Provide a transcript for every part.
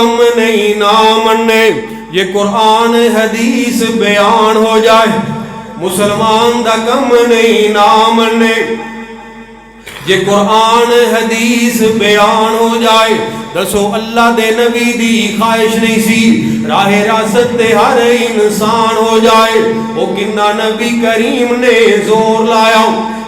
कम नहीं ना मन्ने। ये कुरान हदीस बयान हो जाए मुसलमान दा कम नहीं ना मन्ने। ये कुरान हदीस बयान हो जाए दसो अल्लाह दे नबी दी ख्वाहिश नहीं सी राहे रासत ते हर इंसान हो जाए। वो किन्ना नबी करीम ने जोर लाया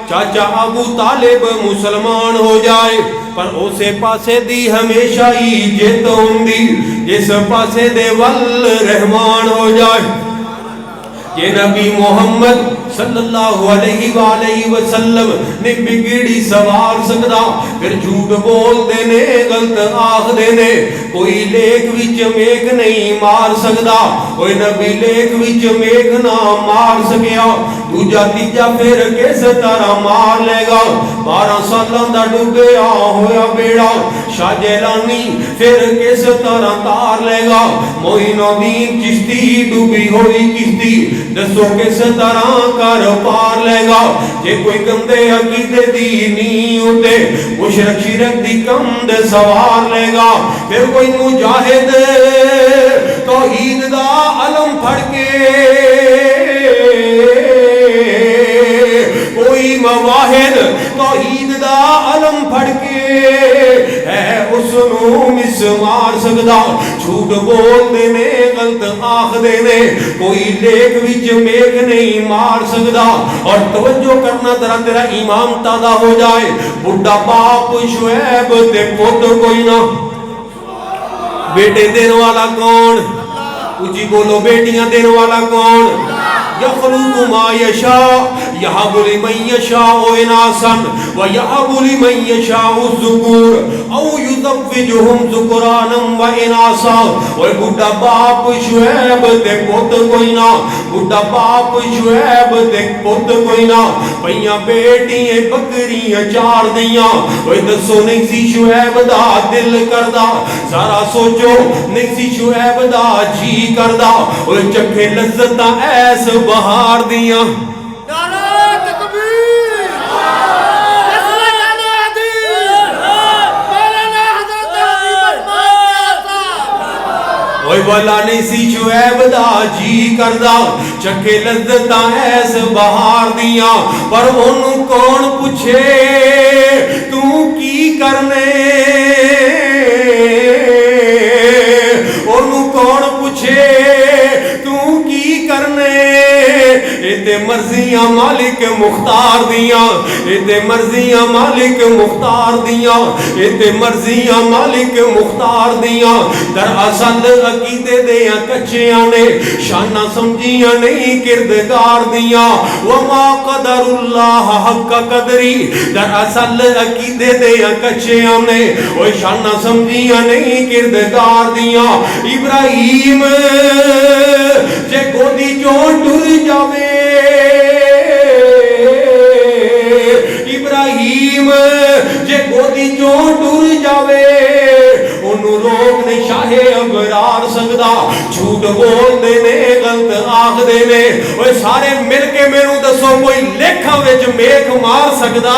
चाचा अबू तालिब मुसलमान हो जाए पर उसे पासे दी हमेशा ही जिद होंदी जिस पासे दे वल रहमान हो जाए। ये नबी मोहम्मद सल्लल्लाहु अलैहि वसल्लम ने बिगड़ी सवार सकदा फिर झूठ बोल देने गलत आख देने। कोई लेख विच मेघ नहीं मार सकदा कोई नबी लेख विच मेघ ना मार सकिया। दूजा तीजा फिर किस तरह मार लेगा। 12 सालों दा डुबया होया बेड़ा शाहजलानी फिर किस तरह तार लेगा। मोइनुद्दीन चिश्ती डूबी हुई किश्ती दसो किस तरह कर पार लेगा। जे कोई गंदे अकीदे दी नींव उते मुशरक शिरक दी कंध सवार लेगा। फिर कोई मुजाहिद तौहीद दा अलम फड़ के कोई मवाहिद तौहीद दा अलम फड़ के है उसनू मिस मार सकदा। झूठ बोल देने गलत आख देने कोई लेख विच मेघ नहीं मार सकदा। और तवज्जो करना तेरा तेरा ईमान तादा हो जाए। बुढ़ा बाप शुएब ते पुत कोई ना बेटे देने वाला कौन। ऊंची बोलो बेटियां देने वाला कौन। यखलुकु मा यशा यहबु लिमन यशाउ इनासन व यहबु लिमन यशाउ ज़ुकुर औ युज़व्विजुहुम ज़ुकुरानम व इनासा। ओए बुढ़ा बाप शुएब ते पुत कोई ना बुढ़ा बाप शुएब ते पुत कोई ना। पईयां बेटियां बकरियां चार दियां ओए दसो नहीं सी शुएब दा दिल करदा। सारा सोचो नहीं सी शुएब दा जी करदा। ओए चखे लज्जतां ऐस बहार दियां। वाला नहीं सी शुएब दा जी करदा चखे लज्जतां ऐस बहार दियां। पर ओनू कौन पूछे तू की करने। ओनू कौन पूछे तू की करने। इते मर्जियां मालिक मुख्तार दियां इते मर्जियां मालिक मुख्तार दियां इते मर्जियां मालिक मुख्तार दियां। दरअसल अकीदे दियां कच्चियां ने शाना समझियां नहीं किरदगार दियां। वमा कदरुल्लाह हक कदरी दरअसल अकीदे दियां कच्चियां ने ओए शाना समझियां नहीं किरदगार दियां। इब्राहिम जे गोदी चों टुर जावे इब्राहिम जे गोदी चों टुर जावे ओनू रोक नहीं शाहे अबरार सकदा। झूठ बोल देने गलत आख देने ओए सारे मिल के मैनू दसो कोई लेखा विच मेख मार सकदा।